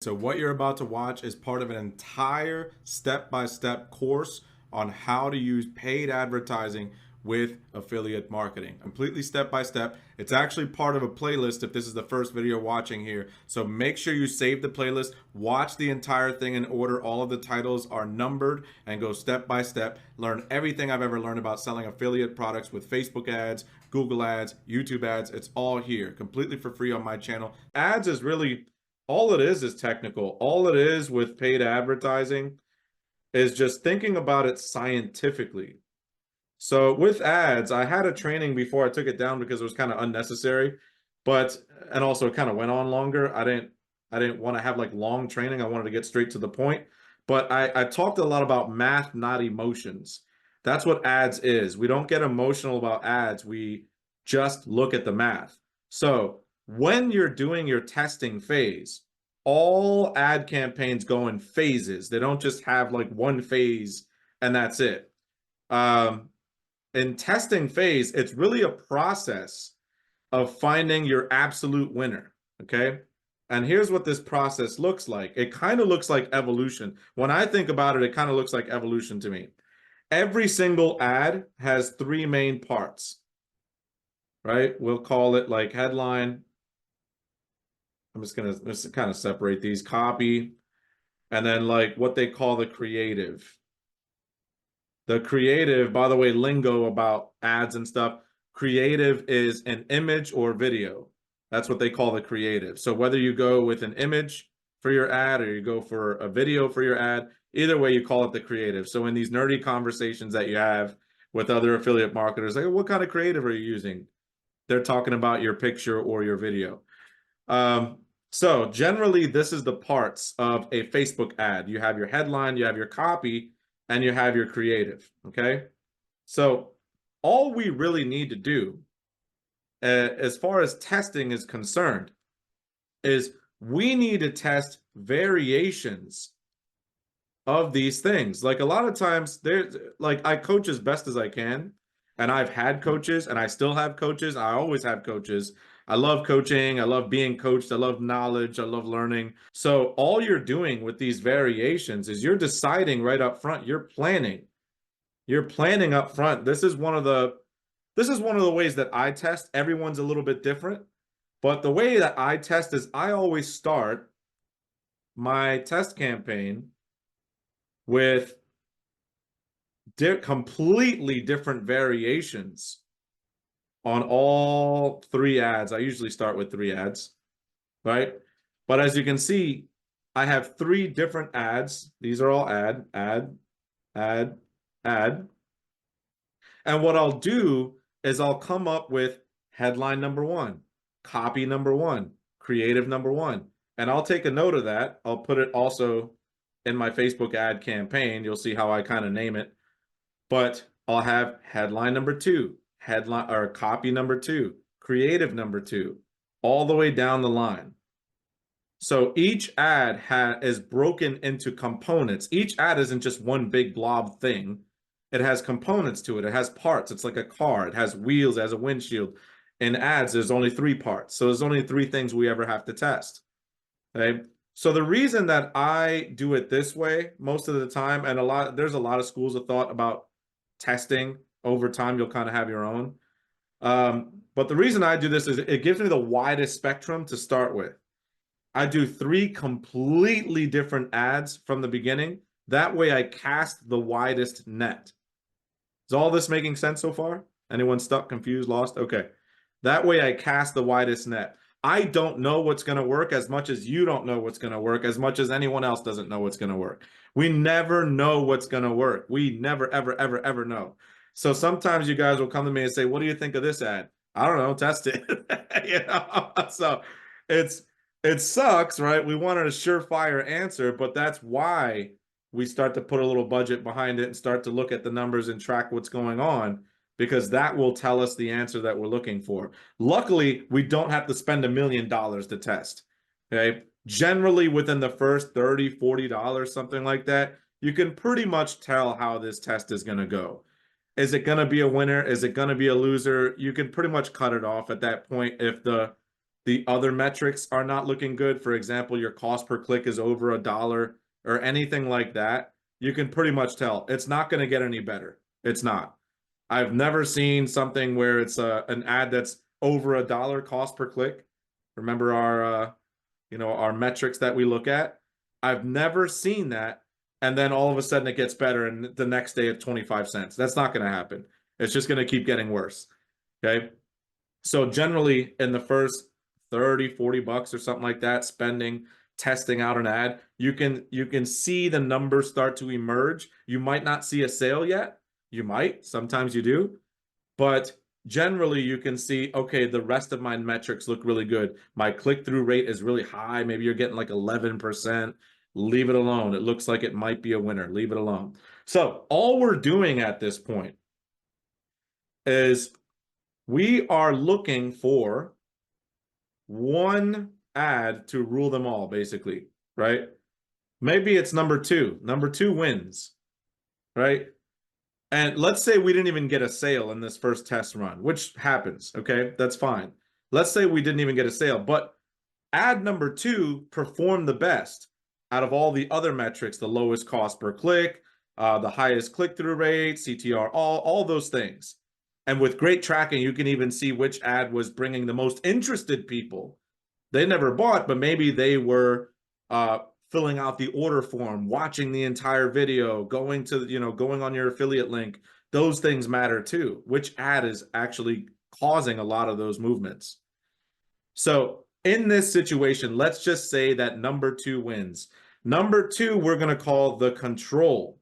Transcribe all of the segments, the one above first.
So what you're about to watch is part of an entire step-by-step course on how to use paid advertising with affiliate marketing. Completely step-by-step. It's actually part of a playlist if this is the first video watching here. So make sure you save the playlist, watch the entire thing in order. All of the titles are numbered and go step-by-step. Learn everything I've ever learned about selling affiliate products with Facebook ads, Google ads, YouTube ads. It's all here, completely for free on my channel. Ads is really all it is technical. All it is with paid advertising is just thinking about it scientifically. So with ads, I had a training before I took it down because it was kind of unnecessary, but and also it kind of went on longer. I didn't want to have like long training. I wanted to get straight to the point. But I talked a lot about math, not emotions. That's what ads is. We don't get emotional about ads. We just look at the math. So when you're doing your testing phase, all ad campaigns go in phases. They don't just have like one phase and that's it. In testing phase, it's really a process of finding your absolute winner. Okay. And here's what this process looks like. It kind of looks like evolution. When I think about it, it kind of looks like evolution to me. Every single ad has three main parts, right? We'll call it like headline. I'm just going to kind of separate these: copy, and then like what they call the creative. The creative, by the way, lingo about ads and stuff, creative is an image or video. That's what they call the creative. So whether you go with an image for your ad or you go for a video for your ad, either way you call it the creative. So in these nerdy conversations that you have with other affiliate marketers, like, what kind of creative are you using? They're talking about your picture or your video. So generally, this is the parts of a Facebook ad. You have your headline, you have your copy, and you have your creative, okay? So all we really need to do, as far as testing is concerned, is we need to test variations of these things. Like a lot of times, there's like I coach as best as I can, and I've had coaches, and I still have coaches. I always have coaches. I love coaching. I love being coached. I love knowledge. I love learning. So all you're doing with these variations is you're deciding right up front. You're planning. You're planning up front. This is one of the ways that I test. Everyone's a little bit different, but the way that I test is I always start my test campaign with completely different variations on all three ads. I usually start with three ads, right? But as you can see, I have three different ads. These are all ad, ad, ad, ad. And what I'll do is I'll come up with headline number one, copy number one, creative number one. And I'll take a note of that. I'll put it also in my Facebook ad campaign. You'll see how I kind of name it. But I'll have headline number two, headline or copy number two, creative number two, all the way down the line. So each ad is broken into components. Each ad isn't just one big blob thing. It has components to it. It has parts. It's like a car. It has wheels, it has a windshield. In ads, there's only three parts. So there's only three things we ever have to test. Okay. So the reason that I do it this way most of the time, and there's a lot of schools of thought about testing over time. You'll kind of have your own. But the reason I do this is it gives me the widest spectrum to start with. I do three completely different ads from the beginning. That way I cast the widest net. Is all this making sense so far? Anyone stuck, confused, lost? Okay. That way I cast the widest net. I don't know what's going to work as much as you don't know what's going to work, as much as anyone else doesn't know what's going to work. We never know what's going to work. We never, ever, ever, ever know. So sometimes you guys will come to me and say, what do you think of this ad? I don't know, test it. You know? So it sucks, right? We wanted a surefire answer, but that's why we start to put a little budget behind it and start to look at the numbers and track what's going on, because that will tell us the answer that we're looking for. Luckily, we don't have to spend $1 million to test. Okay. Generally, within the first $30, $40, something like that, you can pretty much tell how this test is going to go. Is it going to be a winner? Is it going to be a loser? You can pretty much cut it off at that point if the the other metrics are not looking good, for example, your cost per click is over $1 or anything like that, you can pretty much tell it's not going to get any better. It's not. I've never seen something where it's an ad that's over $1 cost per click. Remember our our metrics that we look at? I've never seen that, and then all of a sudden it gets better, and the next day it's 25 cents. That's not going to happen. It's just going to keep getting worse. Okay. So generally in the first 30, 40 bucks or something like that, spending, testing out an ad, you can see the numbers start to emerge. You might not see a sale yet. You might, sometimes you do, but generally you can see, okay, the rest of my metrics look really good. My click-through rate is really high. Maybe you're getting like 11%. Leave it alone. It looks like it might be a winner. Leave it alone. So all we're doing at this point is we are looking for one ad to rule them all, basically, right? Maybe it's number two. Number two wins, right? And let's say we didn't even get a sale in this first test run, which happens, okay? That's fine. Let's say we didn't even get a sale, but ad number two performed the best out of all the other metrics, the lowest cost per click, the highest click-through rate, CTR, all those things. And with great tracking, you can even see which ad was bringing the most interested people. They never bought, but maybe they were filling out the order form, watching the entire video, going on your affiliate link. Those things matter too. Which ad is actually causing a lot of those movements? So in this situation, let's just say that number two wins. Number two, we're going to call the control.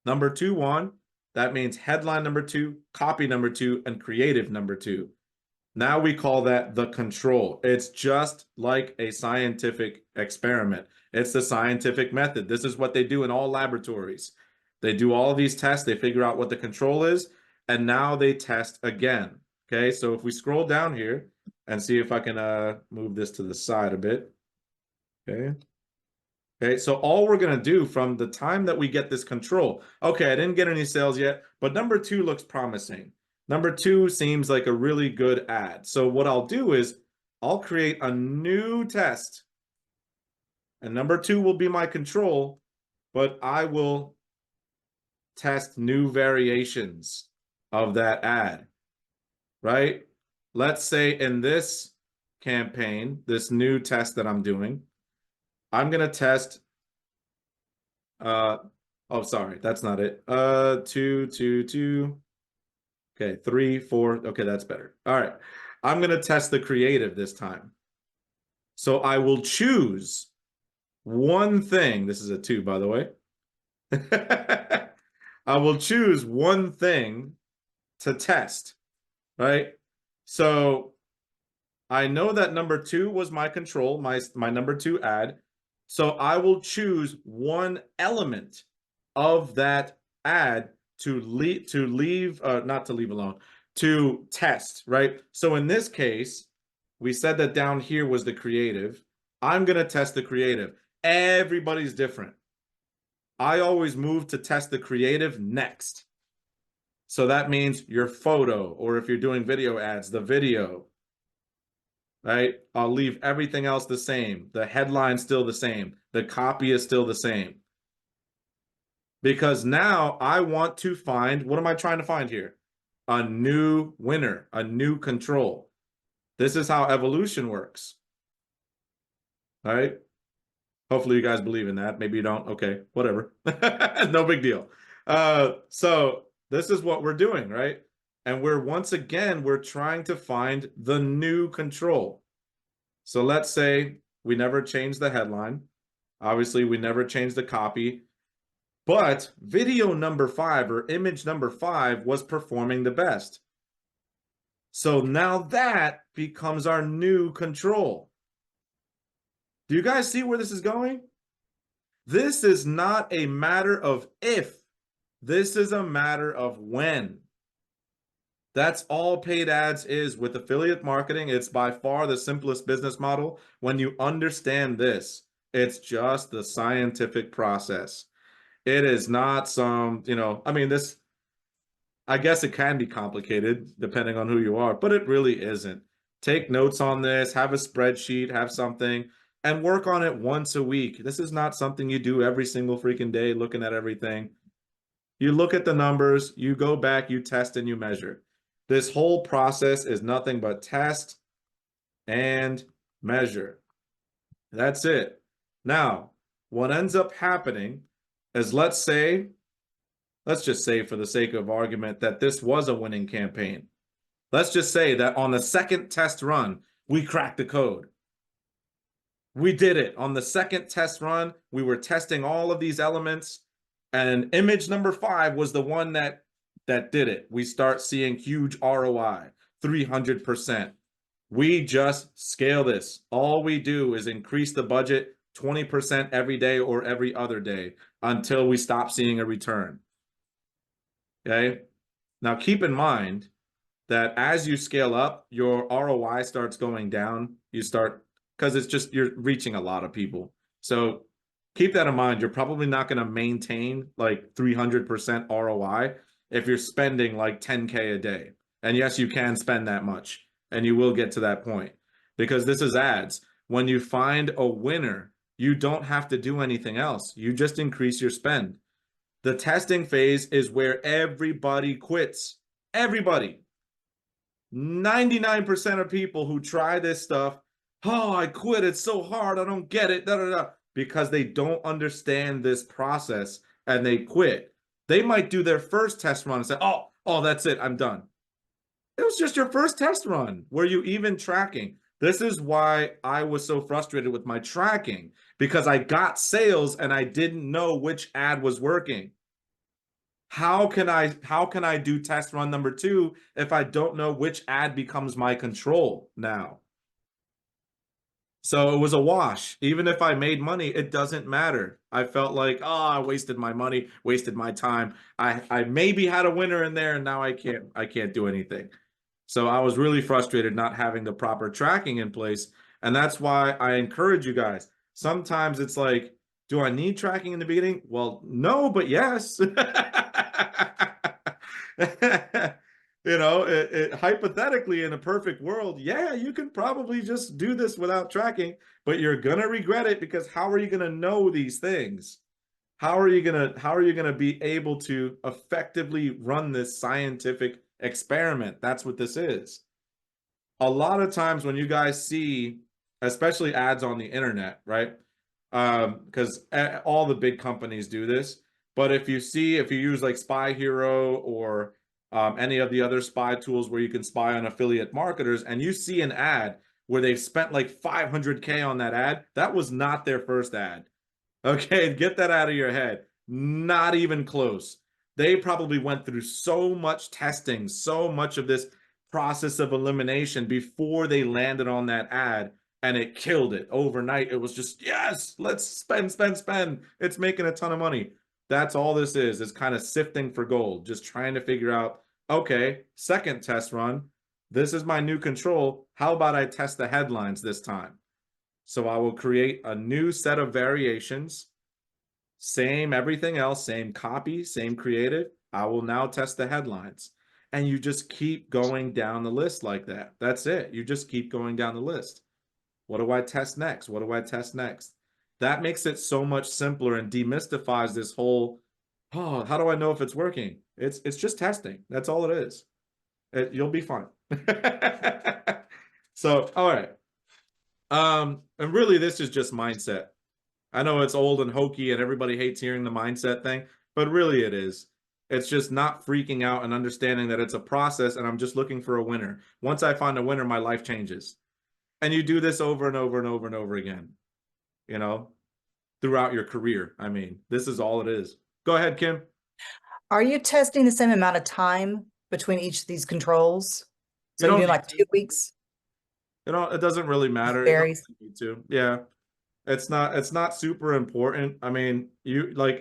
Number two won. That means headline number two, copy number two, and creative number two. Now we call that the control. It's just like a scientific experiment. It's the scientific method. This is what they do in all laboratories. They do all of these tests. They figure out what the control is, and now they test again. Okay, so if we scroll down here and see if I can move this to the side a bit. Okay. Okay, so all we're going to do from the time that we get this control, okay, I didn't get any sales yet, but number two looks promising. Number two seems like a really good ad. So what I'll do is I'll create a new test. And number two will be my control, but I will test new variations of that ad, right? Let's say in this campaign, this new test that I'm doing, I'm going to test, oh, sorry, that's not it. 2, 2, 2. Okay, 3, 4. Okay, that's better. All right. I'm going to test the creative this time. So I will choose one thing. This is a 2, by the way. I will choose one thing to test, right? So I know that number two was my control, my number two ad. So I will choose one element of that ad to leave, not to leave alone, to test, right? So in this case, we said that down here was the creative. I'm going to test the creative. Everybody's different. I always move to test the creative next. So that means your photo, or if you're doing video ads, the video, right? I'll leave everything else the same. The headline's still the same. The copy is still the same. Because now I want to find, what am I trying to find here? A new winner, a new control. This is how evolution works. All right? Hopefully you guys believe in that. Maybe you don't. Okay, whatever. No big deal. So this is what we're doing, right? And once again, we're trying to find the new control. So let's say we never changed the headline. Obviously, we never changed the copy. But video number 5 or image number 5 was performing the best. So now that becomes our new control. Do you guys see where this is going? This is not a matter of if. This is a matter of when. That's all paid ads is with affiliate marketing. It's by far the simplest business model. When you understand this, it's just the scientific process. It is not some, I mean, I guess it can be complicated depending on who you are, but it really isn't. Take notes on this, have a spreadsheet, have something, and work on it once a week. This is not something you do every single freaking day looking at everything. You look at the numbers, you go back, you test, and you measure. This whole process is nothing but test and measure. That's it. Now, what ends up happening is let's just say for the sake of argument that this was a winning campaign. Let's just say that on the second test run, we cracked the code. We did it. On the second test run, we were testing all of these elements, and image number 5 was the one that did it. We start seeing huge ROI, 300%. We just scale this. All we do is increase the budget 20% every day or every other day until we stop seeing a return. Okay? Now keep in mind that as you scale up, your ROI starts going down. You start, because it's just, you're reaching a lot of people. So keep that in mind. You're probably not going to maintain like 300% ROI if you're spending like 10K a day. And yes, you can spend that much, and you will get to that point because this is ads. When you find a winner, you don't have to do anything else. You just increase your spend. The testing phase is where everybody quits. Everybody. 99% of people who try this stuff, oh, I quit. It's so hard. I don't get it. Da, da, da, because they don't understand this process and they quit. They might do their first test run and say, oh, that's it. I'm done. It was just your first test run. Were you even tracking? This is why I was so frustrated with my tracking, because I got sales and I didn't know which ad was working. How can I do test run number 2 if I don't know which ad becomes my control now? So it was a wash. Even if I made money, it doesn't matter. I felt like, oh, I wasted my money, wasted my time. I maybe had a winner in there and now I can't do anything. So I was really frustrated not having the proper tracking in place. And that's why I encourage you guys. Sometimes it's like, do I need tracking in the beginning? Well, no, but yes. Hypothetically, in a perfect world, yeah, you can probably just do this without tracking, but you're gonna regret it, because how are you gonna know these things? How are you gonna be able to effectively run this scientific experiment? That's what this is. A lot of times when you guys see, especially ads on the internet, right? Because all the big companies do this. But if you use like Spy Hero or any of the other spy tools where you can spy on affiliate marketers, and you see an ad where they've spent like 500K on that ad, that was not their first ad. Okay, get that out of your head. Not even close. They probably went through so much testing, so much of this process of elimination before they landed on that ad, and it killed it overnight. It was just, yes, let's spend, spend, spend. It's making a ton of money. That's all this is. It's kind of sifting for gold, just trying to figure out, okay, second test run. This is my new control. How about I test the headlines this time? So I will create a new set of variations, same everything else, same copy, same creative. I will now test the headlines. And you just keep going down the list like that. That's it. You just keep going down the list. What do I test next? What do I test next? That makes it so much simpler and demystifies this whole, oh, how do I know if it's working? It's just testing. That's all it is. You'll be fine. So, all right. And really, this is just mindset. I know it's old and hokey and everybody hates hearing the mindset thing, but really it is. It's just not freaking out and understanding that it's a process and I'm just looking for a winner. Once I find a winner, my life changes. And you do this over and over and over and over again, you know, throughout your career. I mean, this is all it is. Go ahead, Kim. Are you testing the same amount of time between each of these controls? So You you're don't doing like need 2 weeks? it doesn't really matter. You don't Varies. need to. Yeah. It's not super important. I mean,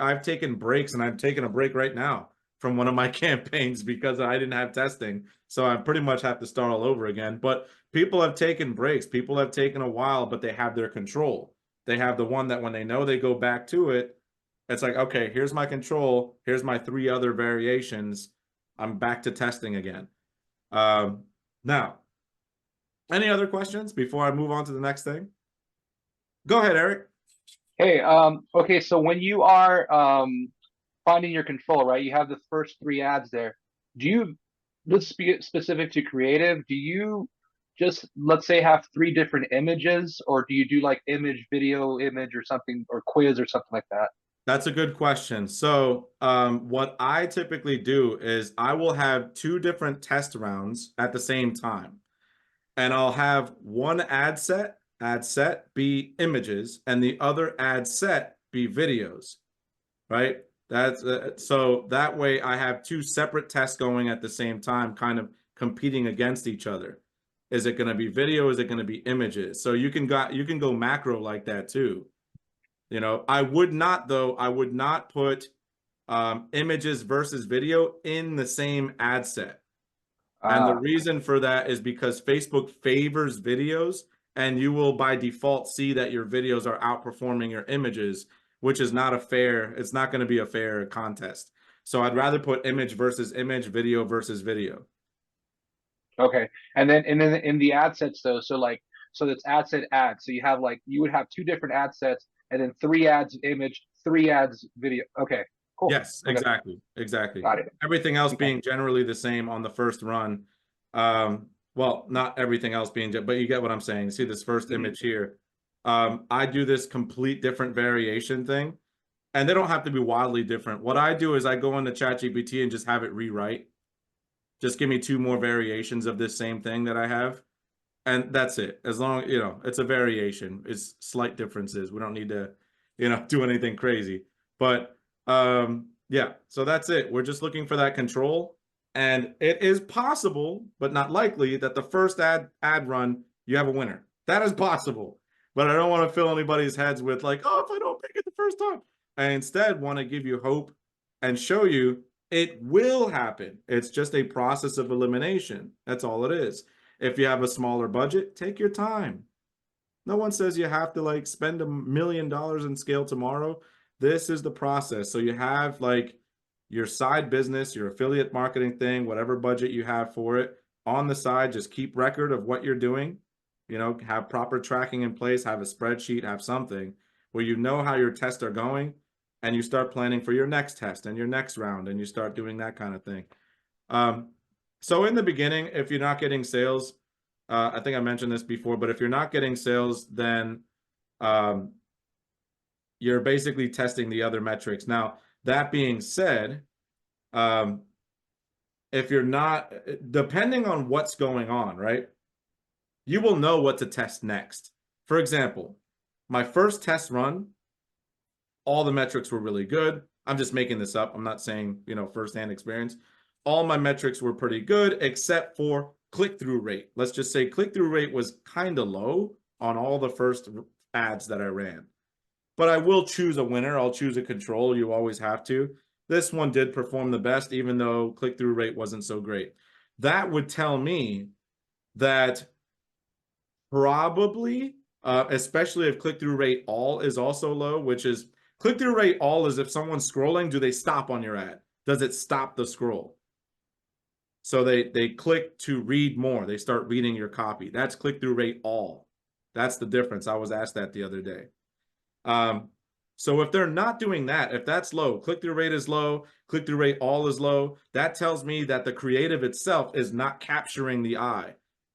I've taken breaks, and I'm taking a break right now from one of my campaigns because I didn't have testing. So I pretty much have to start all over again. But people have taken breaks. People have taken a while, but they have their control. They have the one that when they know they go back to it, it's like, okay, here's my control. Here's my 3 other variations. I'm back to testing again. Now, Any other questions before I move on to the next thing? Go ahead, Eric. Hey, okay, so when you are finding your control, right? You have the first three ads there. Do you, let's be specific to creative, do you just, let's say, have three different images, or do you do like image, video, image, or something, or quiz or something like that? That's a good question. So, what I typically do is I will have two different test rounds at the same time, and I'll have one ad set be images, and the other ad set be videos, right? That's so that way I have two separate tests going at the same time, kind of competing against each other. Is it going to be video? Is it going to be images? So you can go macro like that too. You know, I would not though. I would not put images versus video in the same ad set. And the Ah, reason for that is because Facebook favors videos, and you will by default see that your videos are outperforming your images, which is not a fair, it's not going to be a fair contest. So I'd rather put image versus image, video versus video. okay. And then in the ad sets though, so like, so that's ad set ad. So you have like, you would have two different ad sets, and then three ads image, three ads video. Okay, cool. Yes, Okay, exactly, exactly. got it. Everything else Okay. being generally the same on the first run. Well, not everything else being, but you get what I'm saying. See this first Mhm. image here. I do this complete different variation thing, and they don't have to be wildly different. What I do is I go into ChatGPT and just have it rewrite. Just give me two more variations of this same thing that I have, and that's it. As long, you know, it's a variation. It's slight differences. We don't need to, you know, do anything crazy. But yeah, so that's it. We're just looking for that control, and it is possible, but not likely, that the first ad run you have a winner. That is possible, but I don't want to fill anybody's heads with like, oh, if I don't pick it the first time. I instead want to give you hope and show you it will happen. It's just a process of elimination. That's all it is. If you have a smaller budget, take your time. No one says you have to like spend $1 million in scale tomorrow. This is the process. So you have like your side business, your affiliate marketing thing, whatever budget you have for it on the side. Just keep record of what you're doing. You know, have proper tracking in place, have a spreadsheet, have something where you know how your tests are going, and you start planning for your next test and your next round, and you start doing that kind of thing. Um, so in the beginning, if you're not getting sales, I think I mentioned this before, but if you're not getting sales, then um, you're basically testing the other metrics. Now, that being said, um, if you're not, depending on what's going on, right, you will know what to test next. For example, my first test run, all the metrics were really good. I'm just making this up. I'm not saying, you know, firsthand experience. All my metrics were pretty good except for click-through rate. Let's just say click-through rate was kind of low on all the first ads that I ran. But I will choose a winner. I'll choose a control. You always have to. This one did perform the best, even though click-through rate wasn't so great. That would tell me that probably, especially if click-through rate all is also low, which is click-through rate all is if someone's scrolling, do they stop on your ad? Does it stop the scroll? So they click to read more. They start reading your copy. That's click-through rate all. That's the difference. I was asked that the other day. Um, so if they're not doing that, if that's low, click-through rate is low, click-through rate all is low, that tells me that the creative itself is not capturing the eye.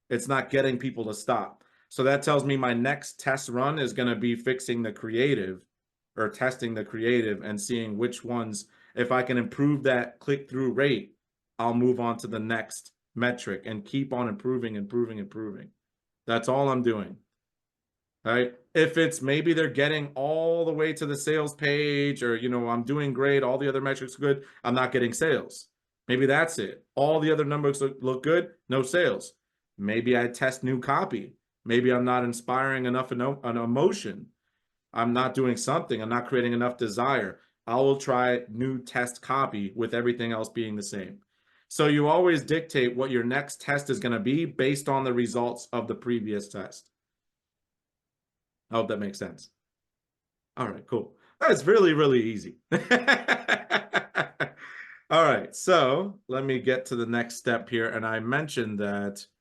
It's not getting people to stop. So that tells me my next test run is going to be fixing the creative or testing the creative and seeing which ones, if I can improve that click-through rate, I'll move on to the next metric and keep on improving, improving, improving. That's all I'm doing. Right? If it's maybe they're getting all the way to the sales page, or, you know, I'm doing great, all the other metrics good, I'm not getting sales. Maybe that's it. All the other numbers look good, no sales. Maybe I test new copy. Maybe I'm not inspiring enough an emotion. I'm not doing something. I'm not creating enough desire. I will try new test copy with everything else being the same. So you always dictate what your next test is going to be based on the results of the previous test. I hope that makes sense. All right, cool. That's really, really easy. All right, so let me get to the next step here. And I mentioned that